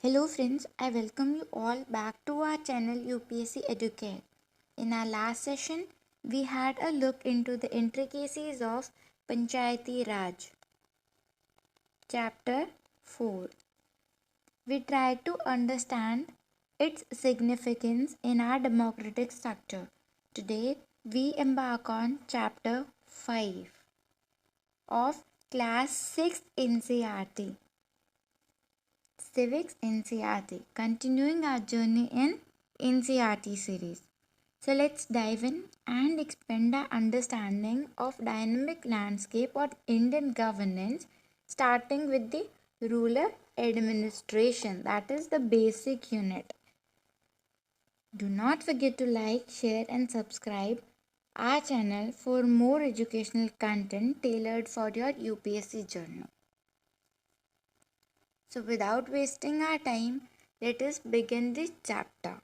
Hello friends, I welcome you all back to our channel UPSC Educare. In our last session, we had a look into the intricacies of Panchayati Raj. Chapter 4. We tried to understand its significance in our democratic structure. Today, we embark on Chapter 5 of Class 6 NCERT. Civics NCERT, continuing our journey in NCERT series. So let's dive in and expand our understanding of dynamic landscape of Indian governance, starting with the rural administration, that is the basic unit. Do not forget to like, share and subscribe our channel for more educational content tailored for your UPSC journey. So without wasting our time, let us begin the chapter.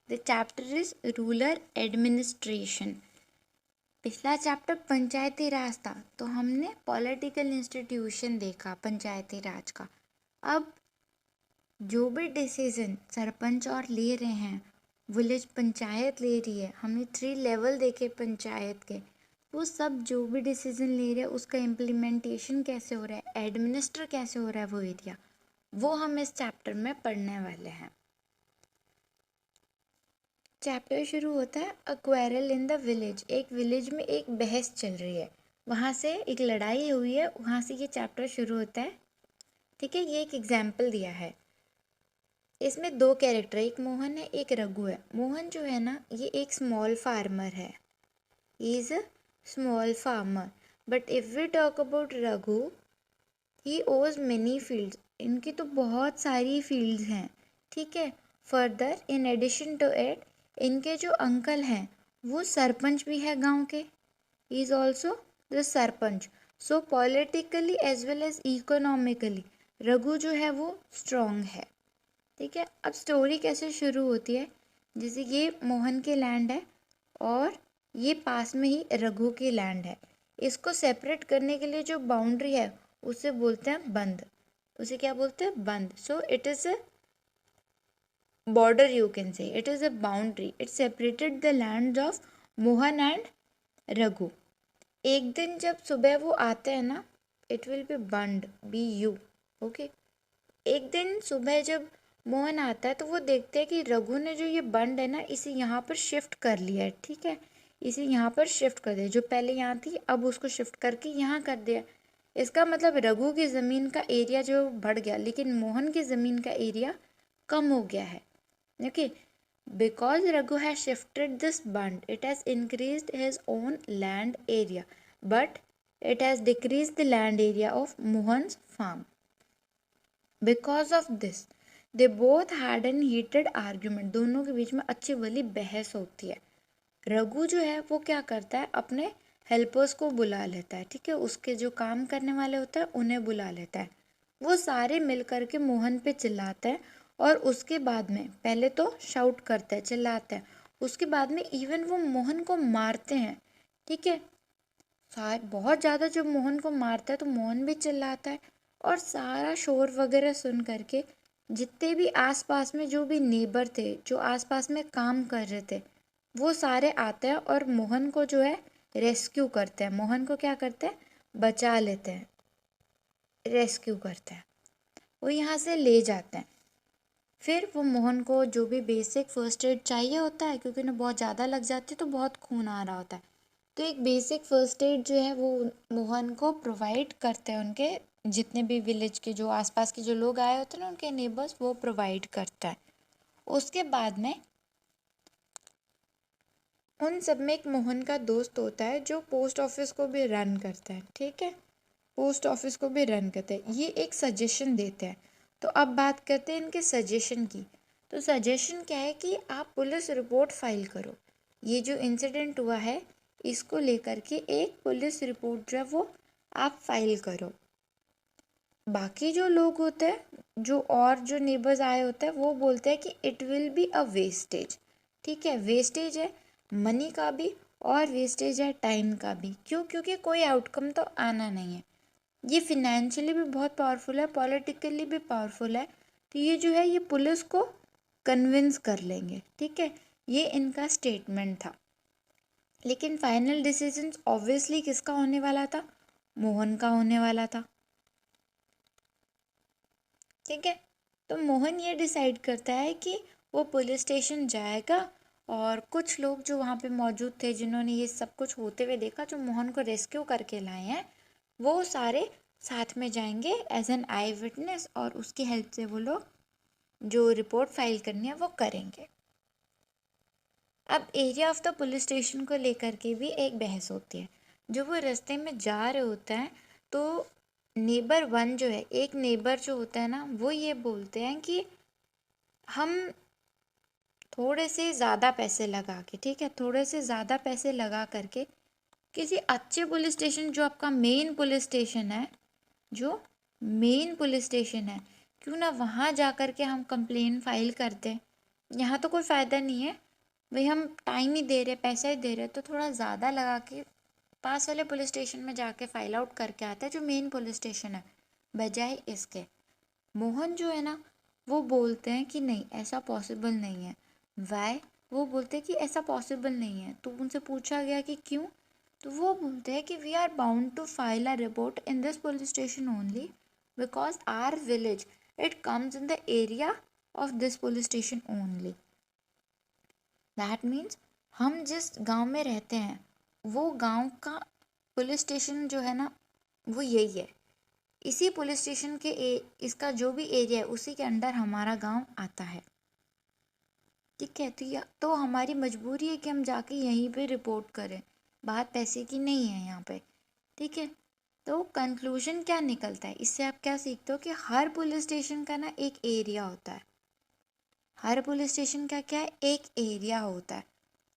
The chapter is rural administration. पिछला chapter पंचायती राज था, तो हमने political institution देखा पंचायती राज का. अब जो भी decision sarpanch और ले रहे हैं, विलेज पंचायत ले रही है, हमने 3 लेवल देखे पंचायत के, वो सब जो भी डिसीजन ले रहे हैं उसका इम्प्लीमेंटेशन कैसे हो रहा है, एडमिनिस्टर कैसे हो रहा है वो एरिया, वो हम इस चैप्टर में पढ़ने वाले हैं. चैप्टर शुरू होता है अ क्वेरल इन द विलेज. एक विलेज में एक बहस चल रही है, वहाँ से एक लड़ाई हुई है, वहाँ से ये चैप्टर शुरू होता है. ठीक है, ये एक एग्जाम्पल दिया है. इसमें 2 कैरेक्टर, एक मोहन है एक रघु है. मोहन जो है ना, ये एक स्मॉल फार्मर है, he is a small farmer. But if we talk about Raghu, he owns many fields. इनकी तो बहुत सारी फील्ड्स हैं. ठीक है, further in addition to it, इनके जो अंकल हैं वो सरपंच भी है गांव के. He is also the sarpanch. So politically as well as economically Raghu जो है वो स्ट्रॉन्ग है. ठीक है, अब स्टोरी कैसे शुरू होती है, जैसे ये मोहन के लैंड है और ये पास में ही रघु की लैंड है. इसको सेपरेट करने के लिए जो बाउंड्री है उसे बोलते हैं बंद. उसे क्या बोलते हैं, बंद. So it is a border, you can say it is a boundary. It separated the lands of Mohan and Raghu. एक दिन जब सुबह वो आते हैं ना, it will be bound, by you. Okay, एक दिन सुबह जब मोहन आता है तो वो देखते हैं कि रघु ने जो ये बंड है ना, इसे यहाँ पर शिफ्ट कर लिया है. ठीक है, इसे यहाँ पर शिफ्ट कर दिया, जो पहले यहाँ थी अब उसको शिफ्ट करके यहाँ कर दिया. इसका मतलब रघु की ज़मीन का एरिया जो बढ़ गया, लेकिन मोहन की ज़मीन का एरिया कम हो गया है. Okay, because Raghu has shifted this bund, it has increased his own land area, but it has decreased the land area of Mohan's farm. Because of this, they both had an heated argument. दोनों के बीच में अच्छी वाली बहस होती है. रघु जो है वो क्या करता है, अपने हेल्पर्स को बुला लेता है. ठीक है, उसके जो काम करने वाले होते हैं उन्हें बुला लेता है. वो सारे मिल करके मोहन पे चिल्लाते हैं और उसके बाद में पहले तो शाउट करते हैं, चिल्लाते हैं, उसके बाद में इवन वो मोहन को मारते हैं. ठीक है, बहुत ज़्यादा जब मोहन को मारता है तो मोहन भी चिल्लाता है और सारा शोर वगैरह सुन करके जितने भी आसपास में जो भी नेबर थे, जो आसपास में काम कर रहे थे, वो सारे आते हैं और मोहन को जो है रेस्क्यू करते हैं. मोहन को क्या करते हैं, बचा लेते हैं, रेस्क्यू करते हैं, वो यहाँ से ले जाते हैं. फिर वो मोहन को जो भी बेसिक फर्स्ट एड चाहिए होता है, क्योंकि उन्हें बहुत ज़्यादा लग जाती है तो बहुत खून आ रहा होता है, तो एक बेसिक फर्स्ट एड जो है वो मोहन को प्रोवाइड करते हैं. उनके जितने भी विलेज के जो आसपास के जो लोग आए होते हैं ना, उनके नेबर्स, वो प्रोवाइड करता है. उसके बाद में उन सब में एक मोहन का दोस्त होता है जो पोस्ट ऑफिस को भी रन करता है. ठीक है, पोस्ट ऑफिस को भी रन करते हैं. ये एक सजेशन देते हैं. तो अब बात करते हैं इनके सजेशन की. तो सजेशन क्या है कि आप पुलिस रिपोर्ट फाइल करो. ये जो इंसिडेंट हुआ है इसको लेकर के एक पुलिस रिपोर्ट जो है वो आप फाइल करो. बाकी जो लोग होते हैं, जो और जो नेबर्स आए होते हैं, वो बोलते हैं कि it will be a wastage. ठीक है, वेस्टेज है मनी का भी और वेस्टेज है टाइम का भी. क्यों, क्योंकि कोई आउटकम तो आना नहीं है. ये फिनेंशियली भी बहुत पावरफुल है, पॉलिटिकली भी पावरफुल है. तो ये जो है ये पुलिस को कन्विंस कर लेंगे, ठीक है। ये इनका स्टेटमेंट था। लेकिन फाइनल डिसीजन ऑब्वियसली किसका होने वाला था? मोहन का होने वाला था, ठीक है। तो मोहन ये डिसाइड करता है कि वो पुलिस स्टेशन जाएगा और कुछ लोग जो वहाँ पे मौजूद थे जिन्होंने ये सब कुछ होते हुए देखा, जो मोहन को रेस्क्यू करके लाए हैं, वो सारे साथ में जाएंगे एज एन आई विटनेस और उसकी हेल्प से वो लोग जो रिपोर्ट फाइल करनी है वो करेंगे। अब area of the police station को लेकर के भी एक बहस होती है। जो वो रास्ते में जा रहे होते हैं तो नेबर वन जो है, एक नेबर जो होता है ना, वो ये बोलते हैं कि हम थोड़े से ज़्यादा पैसे लगा के, ठीक है, थोड़े से ज़्यादा पैसे लगा करके किसी अच्छे पुलिस स्टेशन, जो आपका मेन पुलिस स्टेशन है, जो मेन पुलिस स्टेशन है, क्यों ना वहाँ जा कर के हम कंप्लेन फाइल करते हैं। यहाँ तो कोई फ़ायदा नहीं है भाई, हम टाइम ही दे रहे, पैसा ही दे रहे, तो थोड़ा ज़्यादा लगा के पास वाले पुलिस स्टेशन में जाके फाइल आउट करके आता है, जो मेन पुलिस स्टेशन है, बजाय इसके। मोहन जो है ना, वो बोलते हैं कि नहीं, ऐसा पॉसिबल नहीं है। वाई? वो बोलते हैं कि ऐसा पॉसिबल नहीं है। तो उनसे पूछा गया कि क्यों, तो वो बोलते हैं कि we are bound to file a report in this police station only because our village it comes in the area of this police station only. That means हम जिस गांव में रहते हैं वो गांव का पुलिस स्टेशन जो है ना, वो यही है। इसी पुलिस स्टेशन के इसका जो भी एरिया है उसी के अंडर हमारा गांव आता है, ठीक है। तो हमारी मजबूरी है कि हम जाके यहीं पे रिपोर्ट करें, बात पैसे की नहीं है यहाँ पे, ठीक है। तो कंक्लूजन क्या निकलता है इससे, आप क्या सीखते हो कि हर पुलिस स्टेशन का ना एक एरिया होता है। हर पुलिस स्टेशन का क्या है, एक एरिया होता है।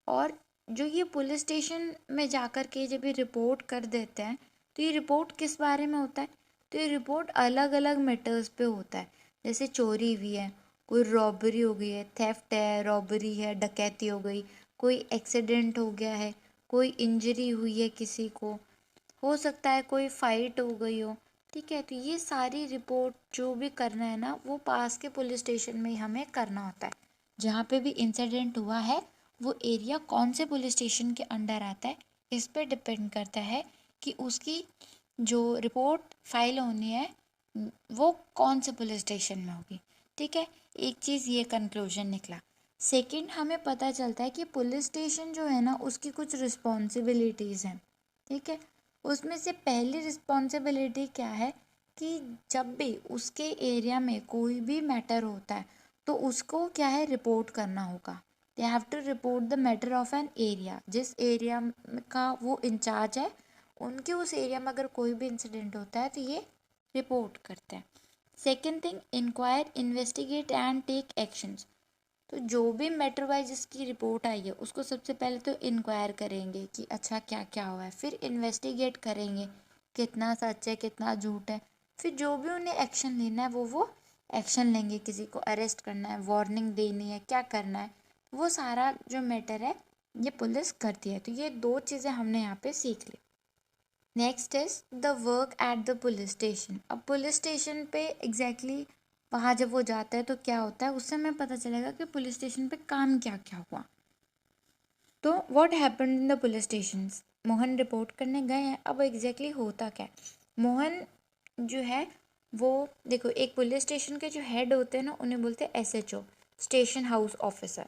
और जो ये पुलिस स्टेशन में जाकर के जब ये रिपोर्ट कर देते हैं, तो ये रिपोर्ट किस बारे में होता है? तो ये रिपोर्ट अलग अलग मैटर्स पे होता है। जैसे चोरी हुई है, कोई रॉबरी हो गई है, थेफ्ट है, रॉबरी है, डकैती हो गई, कोई एक्सीडेंट हो गया है, कोई इंजरी हुई है किसी को, हो सकता है कोई फाइट हो गई हो, ठीक है। तो ये सारी रिपोर्ट जो भी करना है ना, वो पास के पुलिस स्टेशन में ही हमें करना होता है। जहाँ पे भी इंसिडेंट हुआ है वो एरिया कौन से पुलिस स्टेशन के अंडर आता है, इस पे डिपेंड करता है कि उसकी जो रिपोर्ट फाइल होनी है वो कौन से पुलिस स्टेशन में होगी, ठीक है। एक चीज़ ये कंक्लूजन निकला। सेकंड, हमें पता चलता है कि पुलिस स्टेशन जो है ना, उसकी कुछ रिस्पॉन्सिबिलिटीज़ हैं, ठीक है। उसमें से पहली रिस्पॉन्सिबिलिटी क्या है कि जब भी उसके एरिया में कोई भी मैटर होता है तो उसको क्या है, रिपोर्ट करना होगा। They have to report the matter of an area. जिस एरिया का वो इंचार्ज है, उनके उस एरिया में अगर कोई भी इंसिडेंट होता है तो ये रिपोर्ट करते हैं। Second thing, inquire, investigate and take actions. तो जो भी मैटर वाइज जिसकी रिपोर्ट आई है उसको सबसे पहले तो इंक्वायर करेंगे कि अच्छा क्या क्या हुआ है, फिर इन्वेस्टिगेट करेंगे कितना सच है कितना झूठ है, फिर जो भी उन्हें एक्शन लेना है वो एक्शन लेंगे। किसी को अरेस्ट करना है, वार्निंग देनी है, क्या करना है, वो सारा जो मैटर है ये पुलिस करती है। तो ये दो चीज़ें हमने यहाँ पे सीख ली। Next is the work at the police station. अब पुलिस स्टेशन पे एग्जैक्टली वहाँ जब वो जाता है तो क्या होता है, उससे हमें पता चलेगा कि पुलिस स्टेशन पे काम क्या क्या हुआ। तो what happened in the police station. Mohan report करने गए हैं, अब एग्जैक्टली होता क्या है। मोहन जो है वो, देखो, एक पुलिस स्टेशन के जो हेड होते हैं ना, उन्हें बोलते हैं SHO, स्टेशन हाउस ऑफिसर।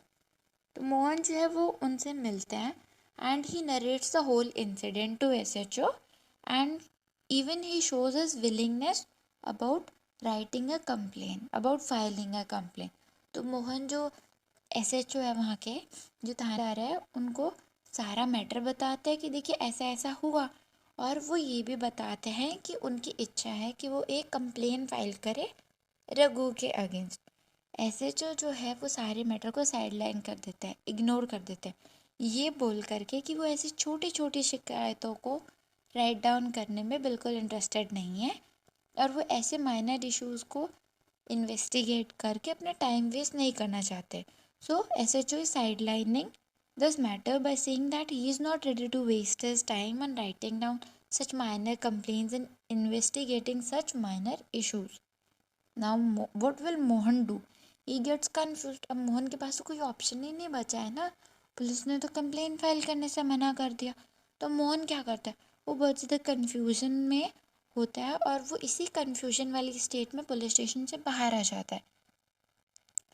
तो मोहन जो है वो उनसे मिलते हैं and he narrates the whole incident to SHO and even he shows his willingness about writing a complaint, about filing a complaint। तो मोहन जो SHO है वहाँ के, जो थानेदार है, उनको सारा मैटर बताते हैं कि देखिए ऐसा ऐसा हुआ, और वो ये भी बताते हैं कि उनकी इच्छा है कि वो एक कंप्लेन फाइल करे रघु के अगेंस्ट। SHO जो है वो सारे मैटर को साइड लाइन कर देते हैं, इग्नोर कर देते हैं, ये बोल करके कि वो ऐसी छोटी छोटी शिकायतों को राइट डाउन करने में बिल्कुल इंटरेस्टेड नहीं है, और वो ऐसे माइनर इश्यूज़ को इन्वेस्टिगेट करके अपना टाइम वेस्ट नहीं करना चाहते। So SHO is side lining this matter by saying that he is not ready to waste his time on writing down such minor complaints and investigating such minor issues। Now what will Mohan do? He gets confused. अब मोहन के पास तो कोई option ही नहीं बचा है ना, police ने तो कंप्लेन फाइल करने से मना कर दिया। तो मोहन क्या करता है, वो बहुत ज़्यादा कन्फ्यूज़न में होता है और वो इसी कन्फ्यूजन वाली स्टेट में पुलिस स्टेशन से बाहर आ जाता है।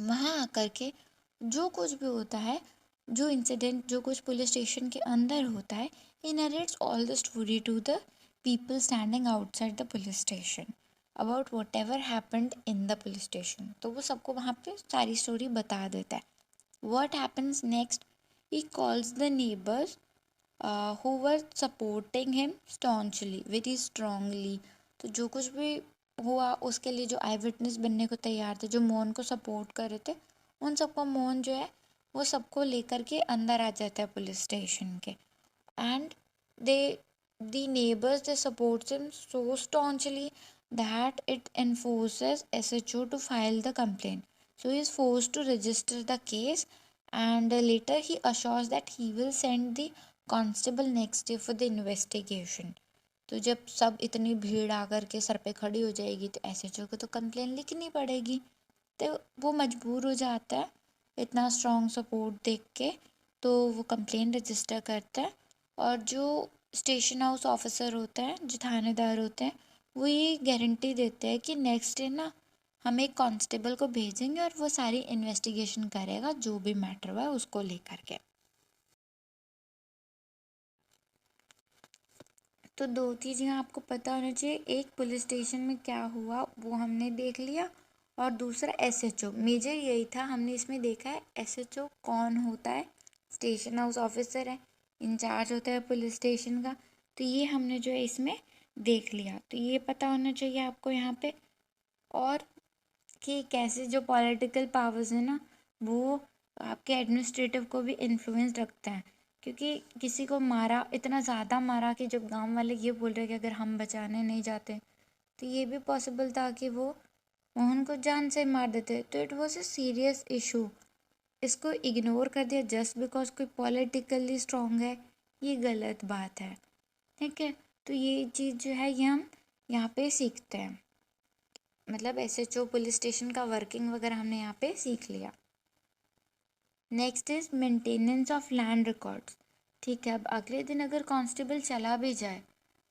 वहाँ आकर के जो कुछ भी होता है, जो इंसिडेंट, जो कुछ पुलिस स्टेशन के अंदर होता है, he narrates all the story to the people standing outside the police station about whatever happened in the police station. तो वो सबको वहाँ पे सारी स्टोरी बता देता है। What happens next, he calls the neighbours who were supporting him staunchly, very strongly। तो जो कुछ भी हुआ उसके लिए जो आई विटनेस बनने को तैयार थे, जो मोहन को सपोर्ट कर रहे थे, उन सबको मोहन जो है वो सबको लेकर के अंदर आ जाता है पुलिस स्टेशन के। And they the neighbors they supports him so staunchly that it enforces SHO to file the complaint. So he is forced to register the case and later he assures that he will send the constable next day for the investigation। तो जब सब इतनी भीड़ आकर के sir पे खड़ी हो जाएगी तो SHO को तो कंप्लेन लिखनी पड़ेगी। तो वो मजबूर हो जाता है इतना स्ट्रॉन्ग सपोर्ट देख के, तो वो कंप्लेन रजिस्टर करता है। और जो स्टेशन हाउस ऑफिसर होता है, जो थानेदार होते हैं, वो ये गारंटी देते हैं कि नेक्स्ट डे ना हम एक कांस्टेबल को भेजेंगे और वो सारी इन्वेस्टिगेशन करेगा जो भी मैटर हुआ है उसको लेकर के। तो दो चीज़ें आपको पता होना चाहिए, एक पुलिस स्टेशन में क्या हुआ वो हमने देख लिया, और दूसरा SHO। मेजर यही था, हमने इसमें देखा है SHO कौन होता है, स्टेशन हाउस ऑफिसर है, इंचार्ज होता है पुलिस स्टेशन का। तो ये हमने जो है इसमें देख लिया, तो ये पता होना चाहिए आपको यहाँ पे। और कि कैसे जो पॉलिटिकल पावर्स है ना, वो आपके एडमिनिस्ट्रेटिव को भी इन्फ्लुएंस रखता है। क्योंकि किसी को मारा, इतना ज़्यादा मारा कि जब गांव वाले ये बोल रहे कि अगर हम बचाने नहीं जाते तो ये भी पॉसिबल था कि वो मोहन को जान से मार देते। तो it was a serious issue. इसको इग्नोर कर दिया जस्ट बिकॉज कोई पॉलिटिकली स्ट्रांग है, ये गलत बात है। ठीक है, तो ये चीज़ जो है ये हम यहाँ पे सीखते हैं। मतलब SHO पुलिस स्टेशन का वर्किंग वगैरह हमने यहाँ पे सीख लिया। Next is maintenance of land records. ठीक है, अब अगले दिन अगर कांस्टेबल चला भी जाए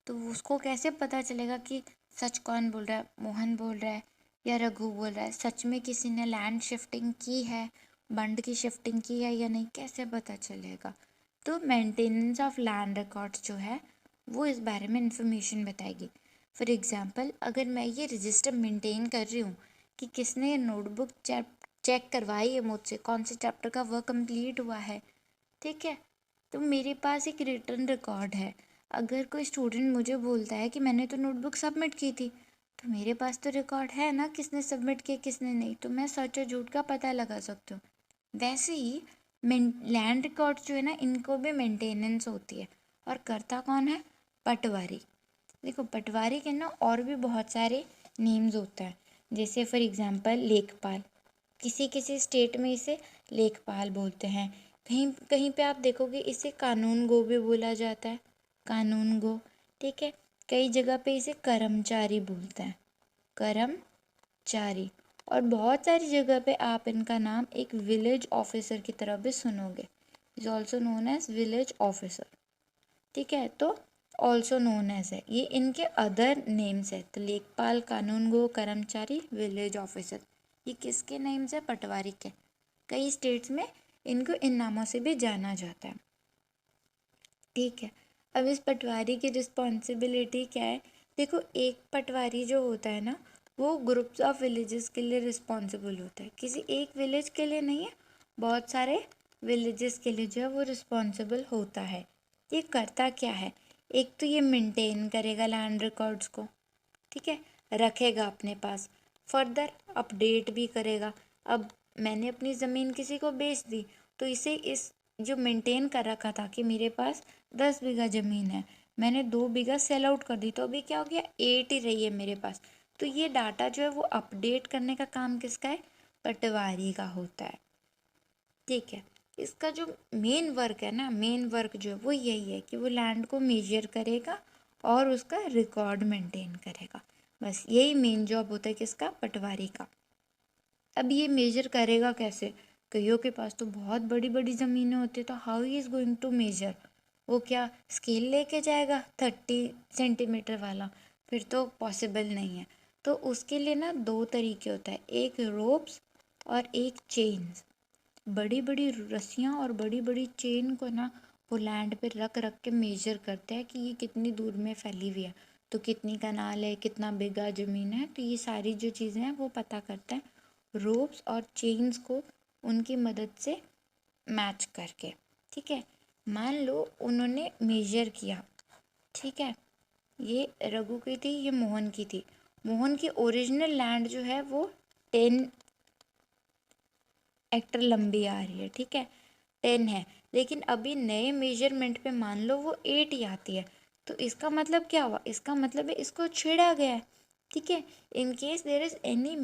तो उसको कैसे पता चलेगा कि सच कौन बोल रहा है, मोहन बोल रहा है या रघु बोल रहा है, सच में किसी ने लैंड शिफ्टिंग की है, बंड की शिफ्टिंग की है या नहीं, कैसे पता चलेगा? तो मेंटेनेंस ऑफ लैंड रिकॉर्ड्स जो है वो इस बारे में इंफॉर्मेशन बताएगी। फॉर एग्जांपल, अगर मैं ये रजिस्टर मेंटेन कर रही हूँ कि किसने नोटबुक चेक करवाई है मुझसे, कौन से चैप्टर का वर्क कंप्लीट हुआ है, ठीक है, तो मेरे पास एक रिटर्न रिकॉर्ड है। अगर कोई स्टूडेंट मुझे बोलता है कि मैंने तो नोटबुक सबमिट की थी, तो मेरे पास तो रिकॉर्ड है ना किसने सबमिट किया किसने नहीं, तो मैं सच और झूठ का पता लगा सकती हूँ। वैसे ही लैंड रिकॉर्ड्स जो है ना, इनको भी मेंटेनेंस होती है, और करता कौन है? पटवारी। देखो, पटवारी के ना और भी बहुत सारे नेम्स होते हैं, जैसे फॉर एग्जांपल लेखपाल, किसी किसी स्टेट में इसे लेखपाल बोलते हैं, कहीं कहीं पे आप देखोगे इसे कानून गो भी बोला जाता है, कानून गो। ठीक है, कई जगह पे इसे कर्मचारी बोलते हैं, कर्मचारी। और बहुत सारी जगह पे आप इनका नाम एक विलेज ऑफिसर की तरह भी सुनोगे, is also known as village officer. ठीक है, तो ऑल्सो नोन एज है, ये इनके अदर नेम्स है। तो लेखपाल, कानूनगो, कर्मचारी, विलेज ऑफिसर, ये किसके नेम्स है? पटवारी के। कई स्टेट्स में इनको इन नामों से भी जाना जाता है। ठीक है, अब इस पटवारी की रिस्पॉन्सिबिलिटी क्या है? देखो, एक पटवारी जो होता है ना, वो ग्रुप्स ऑफ विलेजेस के लिए रिस्पॉन्सिबल होता है, किसी एक विलेज के लिए नहीं है, बहुत सारे विलेजेस के लिए जो है वो रिस्पॉन्सिबल होता है। ये करता क्या है? एक तो ये मेंटेन करेगा लैंड रिकॉर्ड्स को, ठीक है, रखेगा अपने पास, फर्दर अपडेट भी करेगा। अब मैंने अपनी ज़मीन किसी को बेच दी, तो इसे इस जो मेंटेन कर रखा था कि मेरे पास 10 बीघा ज़मीन है, मैंने 2 बीघा सेल आउट कर दी, तो अभी क्या हो गया, 8 ही रही है मेरे पास। तो ये डाटा जो है वो अपडेट करने का काम किसका है? पटवारी का होता है। ठीक है, इसका जो मेन वर्क है ना, मेन वर्क जो है वो यही है कि वो लैंड को मेजर करेगा और उसका रिकॉर्ड मेंटेन करेगा। बस यही मेन जॉब होता है किसका, पटवारी का। अब ये मेजर करेगा कैसे, कईयों के पास तो बहुत बड़ी बड़ी ज़मीनें होती है, तो how he is going to measure, वो क्या स्केल लेके जाएगा 30 सेंटीमीटर वाला, फिर तो पॉसिबल नहीं है। तो उसके लिए ना दो तरीके होता है, एक रोप्स और एक चेन्स। बड़ी बड़ी रस्सियाँ और बड़ी बड़ी चेन को ना वो लैंड पे रख रख के मेजर करते हैं कि ये कितनी दूर में फैली हुई है, तो कितनी कनाल है, कितना बीघा ज़मीन है, तो ये सारी जो चीज़ें हैं वो पता करते हैं रोप्स और चेन्स को उनकी मदद से मैच करके। ठीक है, मान लो उन्होंने मेजर किया, ठीक है, ये रघु की थी, ये मोहन की थी। मोहन की ओरिजिनल लैंड जो है वो 10 हेक्टर लंबी आ रही है, ठीक है, 10 है, लेकिन अभी नए मेजरमेंट पे मान लो वो 8 ही आती है, तो इसका मतलब क्या हुआ, इसका मतलब है इसको छेड़ा गया है। ठीक है, in case there is any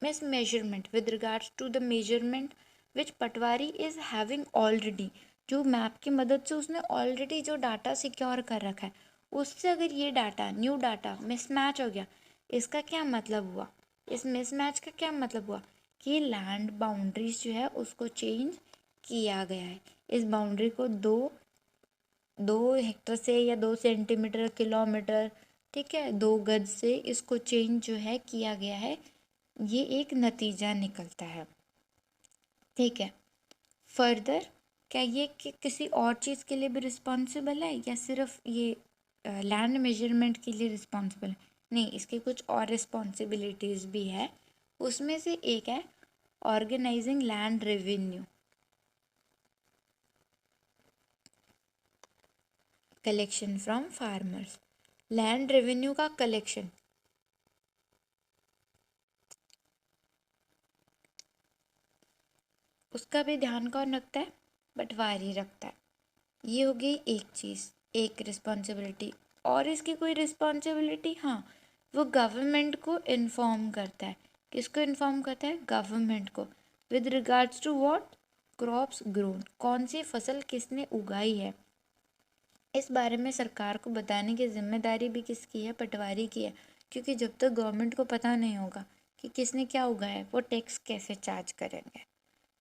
mis measurement with regards to the measurement which patwari is having already, जो मैप की मदद से उसने ऑलरेडी जो डाटा सिक्योर कर रखा है, उससे अगर ये डाटा न्यू डाटा मिसमैच हो गया, इसका क्या मतलब हुआ, इस मिसमैच का क्या मतलब हुआ कि लैंड बाउंड्रीज जो है उसको चेंज किया गया है। इस बाउंड्री को 2 हेक्टर से या 2 सेंटीमीटर, किलोमीटर, ठीक है, 2 गज से इसको चेंज जो है किया गया है, ये एक नतीजा निकलता है। ठीक है, फर्दर क्या ये किसी और चीज़ के लिए भी रिस्पॉन्सिबल है या सिर्फ ये लैंड मेजरमेंट के लिए रिस्पॉन्सिबल है, नहीं, इसकी कुछ और रिस्पॉन्सिबिलिटीज़ भी है। उसमें से एक है organising land revenue, collection from farmers, land revenue का कलेक्शन, उसका भी ध्यान कौन रखता है, पटवारी रखता है। ये हो गई एक चीज़, एक रिस्पॉन्सिबिलिटी। और इसकी कोई रिस्पॉन्सिबिलिटी, हाँ, वो गवर्नमेंट को इन्फॉर्म करता है, किसको इन्फॉर्म करता है, गवर्नमेंट को, with regards to what, crops grown, कौन सी फसल किसने उगाई है, इस बारे में सरकार को बताने की जिम्मेदारी भी किसकी है, पटवारी की है। क्योंकि जब तक गवर्नमेंट को पता नहीं होगा कि किसने क्या उगाया है, वो टैक्स कैसे चार्ज करेंगे,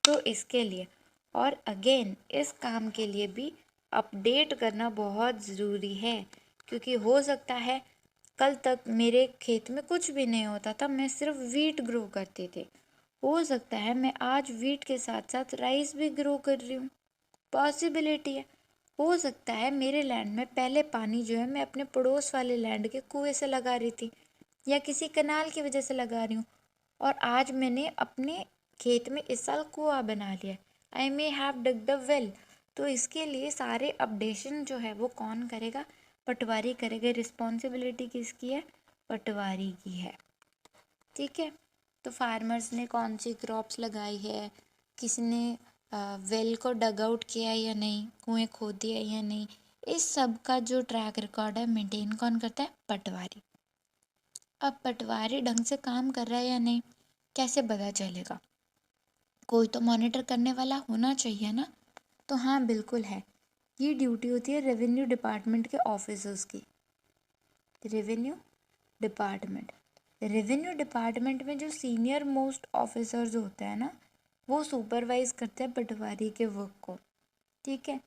तो इसके लिए, और अगेन इस काम के लिए भी अपडेट करना बहुत ज़रूरी है, क्योंकि हो सकता है कल तक मेरे खेत में कुछ भी नहीं होता था, मैं सिर्फ वीट ग्रो करती थी, हो सकता है मैं आज वीट के साथ साथ राइस भी ग्रो कर रही हूँ, पॉसिबिलिटी है। हो सकता है मेरे लैंड में पहले पानी जो है मैं अपने पड़ोस वाले लैंड के कुएं से लगा रही थी या किसी कनाल की वजह से लगा रही हूँ, और आज मैंने अपने खेत में इस साल कुआं बना लिया, I may have dug the well. तो इसके लिए सारे अपडेशन जो है वो कौन करेगा, पटवारी करेगा। रिस्पॉन्सिबिलिटी किसकी है, पटवारी की है। ठीक है, तो फार्मर्स ने कौन सी क्रॉप्स लगाई है, किसने वेल को डग आउट किया या नहीं, कुएं खोद दिया या नहीं, इस सब का जो ट्रैक रिकॉर्ड है मेंटेन कौन करता है, पटवारी। अब पटवारी ढंग से काम कर रहा है या नहीं, कैसे पता चलेगा, कोई तो मॉनिटर करने वाला होना चाहिए ना। तो हाँ, बिल्कुल है, ये ड्यूटी होती है रेवेन्यू डिपार्टमेंट के ऑफिसर्स की। रेवेन्यू डिपार्टमेंट, रेवेन्यू डिपार्टमेंट में जो सीनियर मोस्ट ऑफिसर्स होते हैं ना, वो सुपरवाइज करते हैं पटवारी के वर्क को। ठीक है,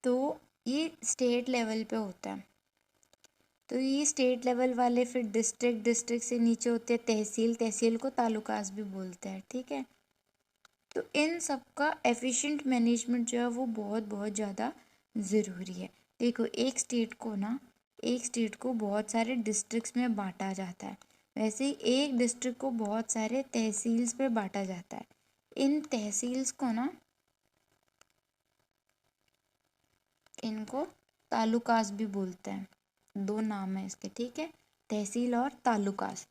तो ये स्टेट लेवल पे होता है, तो ये स्टेट लेवल वाले फिर डिस्ट्रिक्ट, डिस्ट्रिक्ट से नीचे होते हैं तहसील, तहसील को तालुकास भी बोलते हैं। ठीक है, तो इन सब का एफिशिएंट मैनेजमेंट जो है वो बहुत बहुत ज़्यादा ज़रूरी है। देखो, एक स्टेट को बहुत सारे डिस्ट्रिक्ट्स में बांटा जाता है, वैसे ही एक डिस्ट्रिक्ट को बहुत सारे तहसील्स पे बांटा जाता है। इन तहसील्स को ना, इनको तालुकास भी बोलते हैं, दो नाम है इसके। ठीक है, तहसील और तालुकास।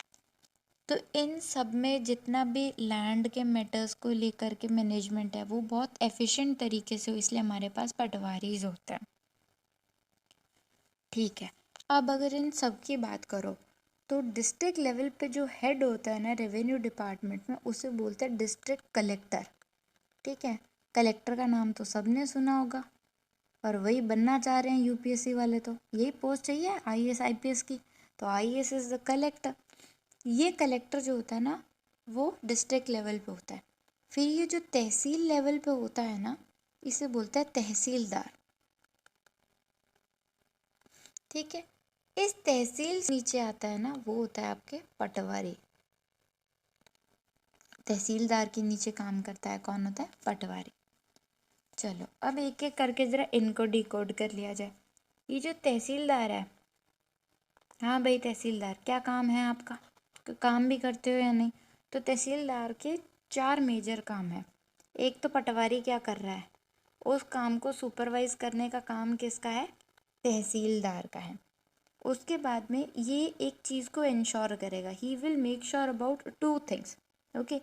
तो इन सब में जितना भी लैंड के मैटर्स को लेकर के मैनेजमेंट है वो बहुत एफिशिएंट तरीके से हो, इसलिए हमारे पास पटवारीज होते हैं। ठीक है, अब अगर इन सब की बात करो तो डिस्ट्रिक्ट लेवल पे जो हेड होता है ना रेवेन्यू डिपार्टमेंट में, उसे बोलते हैं डिस्ट्रिक्ट कलेक्टर। ठीक है, कलेक्टर का नाम तो सबने सुना होगा, और वही बनना चाह रहे हैं यूपीएससी वाले, तो यही पोस्ट चाहिए आईएएस आईपीएस की, तो आईएएस इज द कलेक्टर। ये कलेक्टर जो होता है ना वो डिस्ट्रिक्ट लेवल पे होता है। फिर ये जो तहसील लेवल पे होता है ना इसे बोलता है तहसीलदार। ठीक है, इस तहसील से नीचे आता है ना वो होता है आपके पटवारी। तहसीलदार के नीचे काम करता है कौन होता है? पटवारी। चलो अब एक एक करके जरा इनको डिकोड कर लिया जाए। ये जो तहसीलदार है, हाँ भाई तहसीलदार क्या काम है आपका, काम भी करते हो या नहीं? तो तहसीलदार के 4 मेजर काम है। एक तो पटवारी क्या कर रहा है, उस काम को सुपरवाइज करने का काम किसका है? तहसीलदार का है। उसके बाद में ये एक चीज़ को इंश्योर करेगा, he will make sure about 2 things. Okay,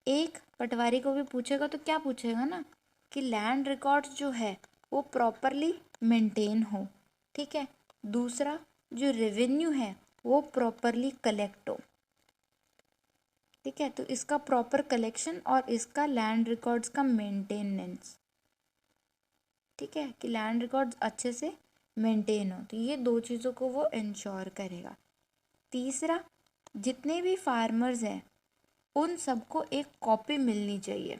एक पटवारी को भी पूछेगा तो क्या पूछेगा ना कि लैंड रिकॉर्ड्स जो है वो प्रॉपरली मेंटेन हो। ठीक है, दूसरा जो रेवेन्यू है वो प्रॉपरली कलेक्ट हो। ठीक है, तो इसका प्रॉपर कलेक्शन और इसका लैंड रिकॉर्ड्स का मेंटेनेंस। ठीक है, कि लैंड रिकॉर्ड्स अच्छे से मेंटेन हो, तो ये 2 चीज़ों को वो इंश्योर करेगा। तीसरा, जितने भी फार्मर्स हैं उन सबको एक कॉपी मिलनी चाहिए,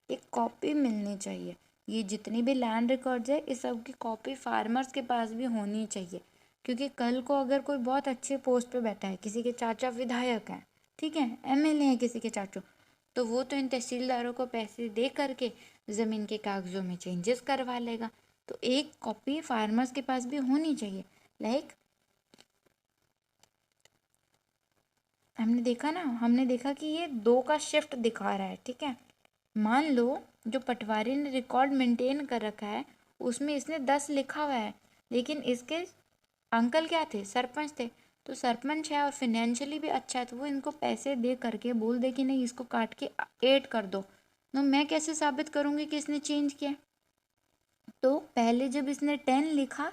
एक कॉपी मिलनी चाहिए। ये जितनी भी लैंड रिकॉर्ड्स है इस सब की कॉपी फार्मर्स के पास भी होनी चाहिए, क्योंकि कल को अगर कोई बहुत अच्छे पोस्ट पे बैठा है, किसी के चाचा विधायक हैं, ठीक है, एमएलए हैं किसी के चाचू, तो वो तो इन तहसीलदारों को पैसे दे करके ज़मीन के कागज़ों में चेंजेस करवा लेगा। तो एक कॉपी फार्मर्स के पास भी होनी चाहिए। लाइक हमने देखा कि ये 2 का शिफ्ट दिखा रहा है। ठीक है, मान लो जो पटवारी ने रिकॉर्ड मेंटेन कर रखा है उसमें इसने 10 लिखा हुआ है, लेकिन इसके अंकल क्या थे? सरपंच थे। तो सरपंच है और फिनेंशियली भी अच्छा है, तो वो इनको पैसे दे करके बोल दे कि नहीं इसको काट के 8 कर दो। तो मैं कैसे साबित करूँगी कि इसने चेंज किया? तो पहले जब इसने 10 लिखा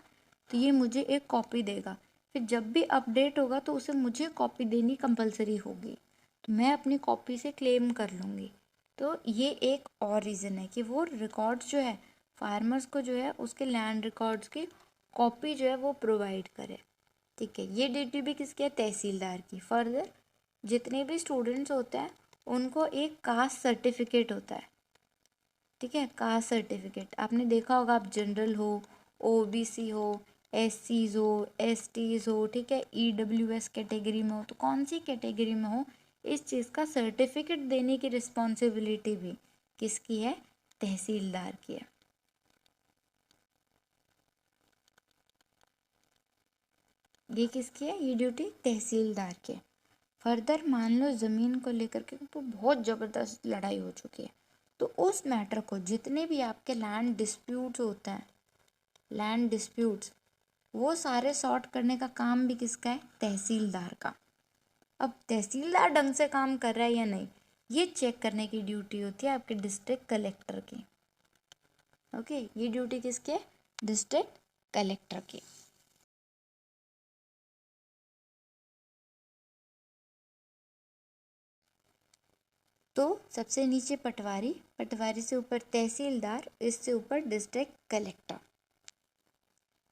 तो ये मुझे एक कॉपी देगा, फिर जब भी अपडेट होगा तो उसे मुझे कॉपी देनी कंपलसरी होगी, तो मैं अपनी कॉपी से क्लेम कर लूँगी। तो ये एक और रीज़न है कि वो रिकॉर्ड्स जो है फार्मर्स को जो है उसके लैंड रिकॉर्ड्स की कॉपी जो है वो प्रोवाइड करे। ठीक है, ये ड्यूटी भी किसकी है? तहसीलदार की। फर्दर जितने भी स्टूडेंट्स होते हैं उनको एक कास्ट सर्टिफिकेट होता है। ठीक है, कास्ट सर्टिफिकेट आपने देखा होगा, आप जनरल हो, ओबीसी हो, एससीज हो, एसटीज हो, ठीक है, ईडब्ल्यूएस कैटेगरी में हो, तो कौन सी कैटेगरी में हो इस चीज़ का सर्टिफिकेट देने की रिस्पॉन्सिबिलिटी भी किसकी है? तहसीलदार की है। ये किसकी है? ये ड्यूटी तहसीलदार की है। फर्दर मान लो ज़मीन को लेकर के तो बहुत ज़बरदस्त लड़ाई हो चुकी है, तो उस मैटर को जितने भी आपके लैंड डिस्प्यूट्स होते हैं, लैंड डिस्प्यूट्स, वो सारे सॉर्ट करने का काम भी किसका है? तहसीलदार का। अब तहसीलदार ढंग से काम कर रहा है या नहीं ये चेक करने की ड्यूटी होती है आपके डिस्ट्रिक्ट कलेक्टर की। ओके, ये ड्यूटी किसकी है? डिस्ट्रिक्ट कलेक्टर की। तो सबसे नीचे पटवारी, पटवारी से ऊपर तहसीलदार, इससे ऊपर डिस्ट्रिक्ट कलेक्टर,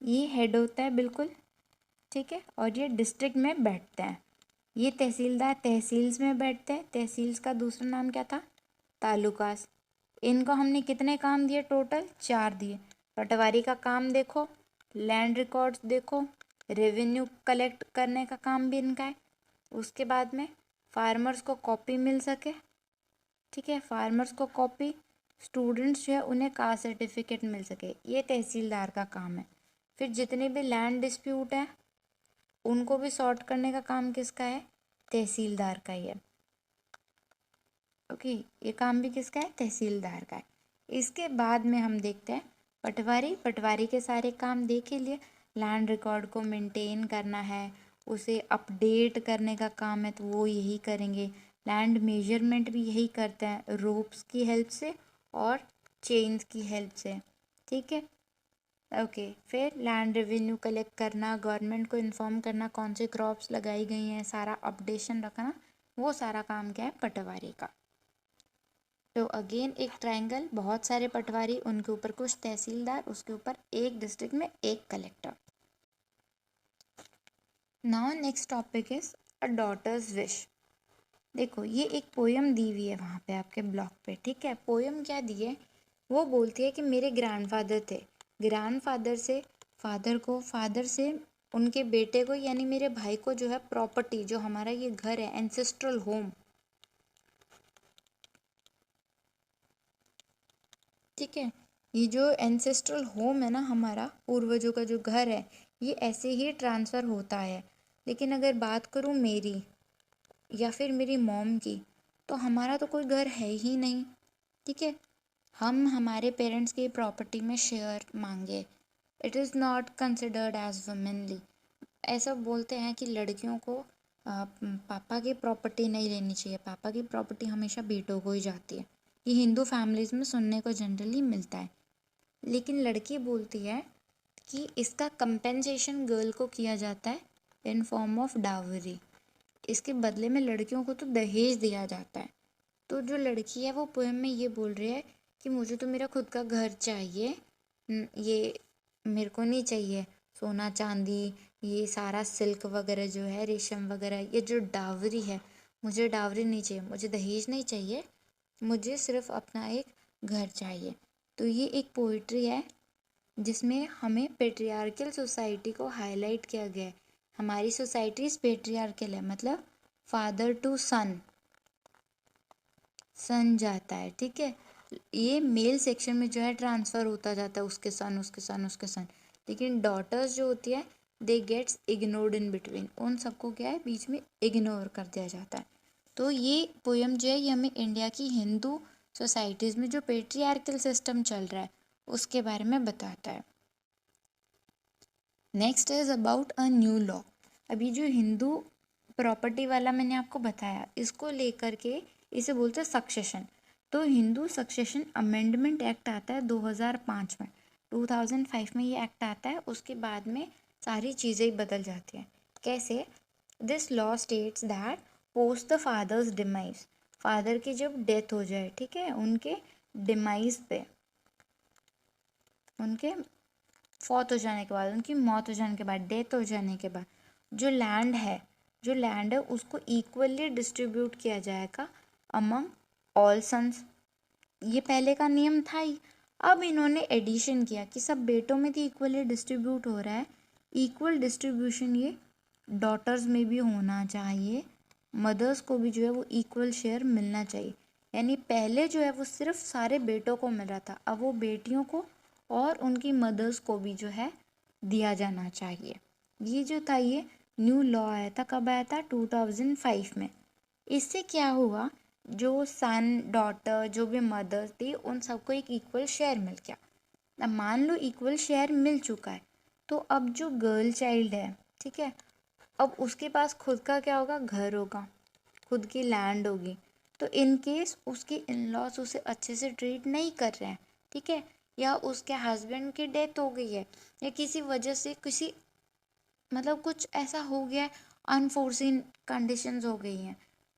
ये हेड होता है बिल्कुल। ठीक है, और ये डिस्ट्रिक्ट में बैठते हैं। ये तहसीलदार तहसील्स में बैठते हैं। तहसील्स का दूसरा नाम क्या था? तालुकास। इनको हमने कितने काम दिए? टोटल 4 दिए। पटवारी का काम देखो, लैंड रिकॉर्ड्स देखो, रेवेन्यू कलेक्ट करने का काम भी इनका है। उसके बाद में फार्मर्स को कॉपी मिल सके, ठीक है, फार्मर्स को कॉपी, स्टूडेंट्स जो है उन्हें कास्ट सर्टिफिकेट मिल सके, ये तहसीलदार का काम है। फिर जितने भी लैंड डिस्प्यूट हैं उनको भी सॉर्ट करने का काम किसका है? तहसीलदार का ही है। ओके, ये काम भी किसका है? तहसीलदार का है। इसके बाद में हम देखते हैं पटवारी। पटवारी के सारे काम देख ही लिए, लैंड रिकॉर्ड को मेंटेन करना है, उसे अपडेट करने का काम है तो वो यही करेंगे। लैंड मेजरमेंट भी यही करते हैं रोप्स की हेल्प से और चेन्स की हेल्प से। ठीक है, ओके। फिर लैंड रेवेन्यू कलेक्ट करना, गवर्नमेंट को इन्फॉर्म करना कौन से क्रॉप्स लगाई गई हैं, सारा अपडेशन रखना, वो सारा काम क्या है? पटवारी का। तो अगेन एक ट्रायंगल, बहुत सारे पटवारी, उनके ऊपर कुछ तहसीलदार, उसके ऊपर एक डिस्ट्रिक्ट में एक collector. Now next topic is a daughters wish. देखो ये एक पोयम दी हुई है वहाँ पे आपके ब्लॉग पे, ठीक है। पोयम क्या दी है, वो बोलती है कि मेरे ग्रैंडफादर थे, ग्रैंडफादर से फादर को, फादर से उनके बेटे को, यानी मेरे भाई को जो है प्रॉपर्टी, जो हमारा ये घर है, एंसेस्ट्रल होम, ठीक है, ये जो एंसेस्ट्रल होम है ना हमारा, पूर्वजों का जो घर है, ये ऐसे ही ट्रांसफ़र होता है। लेकिन अगर बात करूँ मेरी या फिर मेरी मॉम की, तो हमारा तो कोई घर है ही नहीं, ठीक है। हम हमारे पेरेंट्स की प्रॉपर्टी में शेयर मांगे, it is not considered as womanly. ऐसा बोलते हैं कि लड़कियों को पापा की प्रॉपर्टी नहीं लेनी चाहिए, पापा की प्रॉपर्टी हमेशा बेटों को ही जाती है। ये हिंदू फैमिलीज़ में सुनने को जनरली मिलता है। लेकिन लड़की बोलती है कि इसका कंपेंसेशन गर्ल को किया जाता है इन फॉर्म ऑफ डावरी, इसके बदले में लड़कियों को तो दहेज दिया जाता है। तो जो लड़की है वो पोएम में ये बोल रही है कि मुझे तो मेरा खुद का घर चाहिए, ये मेरे को नहीं चाहिए सोना चांदी, ये सारा सिल्क वगैरह जो है, रेशम वगैरह, ये जो डावरी है, मुझे डावरी नहीं चाहिए, मुझे दहेज नहीं चाहिए, मुझे सिर्फ अपना एक घर चाहिए। तो ये एक पोइट्री है जिसमें हमें पेट्रियार्कल सोसाइटी को हाईलाइट किया गया है। हमारी सोसाइटी पेट्रियार्कल है, मतलब फादर टू सन, सन जाता है, ठीक है। ये मेल सेक्शन में जो है ट्रांसफ़र होता जाता है, उसके सन, उसके सन, उसके सन। लेकिन डॉटर्स जो होती है they gets ignored in between, उन सबको क्या है बीच में इग्नोर कर दिया जाता है। तो ये पोयम जो है ये हमें इंडिया की हिंदू सोसाइटीज़ में जो पेट्रियार्कल सिस्टम चल रहा है उसके बारे में बताता है। Next is about a new law. अभी जो हिंदू प्रॉपर्टी वाला मैंने आपको बताया, इसको लेकर के इसे बोलते हैं सक्सेशन। तो हिंदू सक्सेशन अमेंडमेंट एक्ट आता है 2005 में, 2005 में ये एक्ट आता है। उसके बाद में सारी चीज़ें ही बदल जाती हैं। कैसे? This law states that post the father's demise, father की जब डेथ हो जाए, ठीक है, उनके डिमाइज पे, उनके फौत हो जाने के बाद, उनकी मौत हो जाने के बाद, डेथ हो जाने के बाद, जो लैंड है, जो लैंड है उसको इक्वली डिस्ट्रीब्यूट किया जाएगा अमंग ऑल सन्स। ये पहले का नियम था ही, अब इन्होंने एडिशन किया कि सब बेटों में तो इक्वली डिस्ट्रीब्यूट हो रहा है, इक्वल डिस्ट्रीब्यूशन ये डॉटर्स में भी होना चाहिए, मदर्स को भी जो है वो इक्वल शेयर मिलना चाहिए। यानी पहले जो है वो सिर्फ सारे बेटों को मिल रहा था, अब वो बेटियों को और उनकी मदर्स को भी जो है दिया जाना चाहिए। ये जो था ये न्यू लॉ आया था, कब आया था? 2005 में। इससे क्या हुआ, जो सन डॉटर जो भी मदर थी उन सबको एक इक्वल शेयर मिल गया। अब मान लो इक्वल शेयर मिल चुका है, तो अब जो गर्ल चाइल्ड है, ठीक है, अब उसके पास खुद का क्या होगा? घर होगा, खुद की लैंड होगी। तो इन केस उसके इन लॉज उसे अच्छे से ट्रीट नहीं कर रहे हैं, ठीक है, या उसके हस्बैंड की डेथ हो गई है, या किसी वजह से किसी मतलब कुछ ऐसा हो गया है, अनफोर्सिन कंडीशंस हो गई हैं,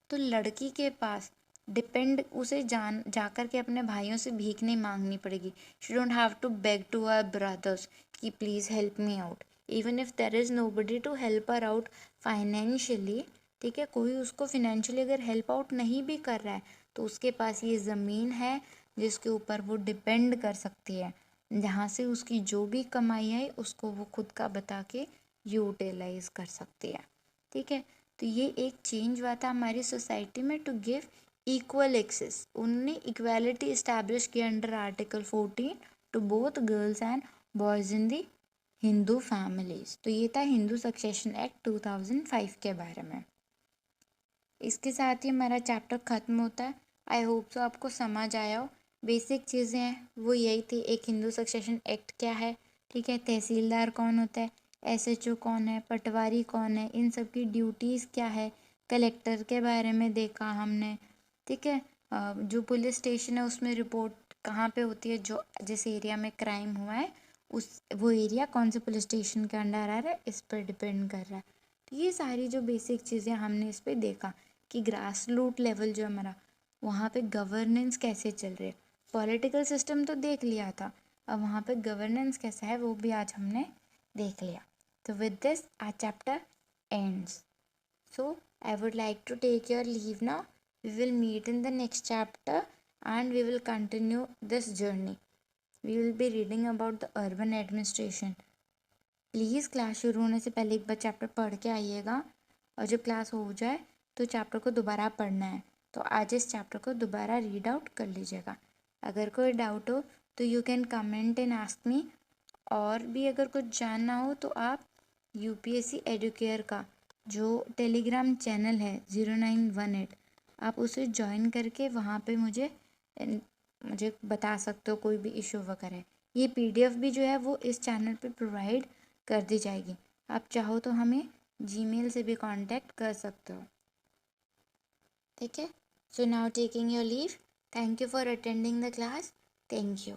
तो लड़की के पास डिपेंड उसे जा कर के अपने भाइयों से भीख नहीं मांगनी पड़ेगी। She don't have to beg to her brothers कि please help me out, even if there is nobody to help her out financially, ठीक है, कोई उसको फिनेंशियली अगर हेल्प आउट नहीं भी कर रहा है तो उसके पास ये ज़मीन है जिसके ऊपर वो डिपेंड कर सकती है, जहाँ से उसकी जो भी कमाई है उसको वो खुद का बता के यूटिलाइज कर सकती है, ठीक है। तो ये एक चेंज हुआ था हमारी सोसाइटी में टू गिव इक्वल एक्सेस। उन्होंने इक्वालिटी इस्टेब्लिश किया under article 14 to both girls and boys in the Hindu families. तो ये था हिंदू सक्सेशन एक्ट 2005 के बारे में। इसके साथ ही हमारा चैप्टर ख़त्म होता है। आई होप सो आपको समझ आया हो। बेसिक चीज़ें हैं वो यही थी, एक हिंदू सक्सेशन एक्ट क्या है, ठीक है, तहसीलदार कौन होता है, एसएचओ कौन है, पटवारी कौन है, इन सब की ड्यूटीज़ क्या है, कलेक्टर के बारे में देखा हमने, ठीक है। जो पुलिस स्टेशन है उसमें रिपोर्ट कहाँ पे होती है, जो जिस एरिया में क्राइम हुआ है उस वो एरिया कौन से पुलिस स्टेशन के अंडर आ रहा है, इस पर डिपेंड कर रहा है। तो ये सारी जो बेसिक चीज़ें हमने इस पर देखा कि ग्रास रूट लेवल जो हमारा वहाँ पे गवर्नेंस कैसे चल रही है। पॉलिटिकल सिस्टम तो देख लिया था, अब वहाँ पे गवर्नेंस कैसा है वो भी आज हमने देख लिया। तो with this our chapter ends. So I would like to take your leave now. We will meet in the next chapter and we will continue this journey. We will be reading about the urban administration. Please class शुरू होने से पहले एक बार chapter पढ़ के आइएगा, और जब क्लास हो जाए तो चैप्टर को दोबारा पढ़ना है. तो आज इस चैप्टर को दोबारा रीड आउट कर लीजिएगा. अगर कोई डाउट हो तो you can comment and ask me. और भी अगर कुछ जानना हो तो आप यूपीएससी एडुकेयर का जो टेलीग्राम चैनल है 0918, आप उसे ज्वाइन करके वहाँ पे मुझे बता सकते हो कोई भी इशू वगैरह. ये पीडीएफ भी जो है वो इस चैनल पे प्रोवाइड कर दी जाएगी. आप चाहो तो हमें जीमेल से भी कांटेक्ट कर सकते हो. ठीक है. So now taking your leave. Thank you for attending the class. Thank you.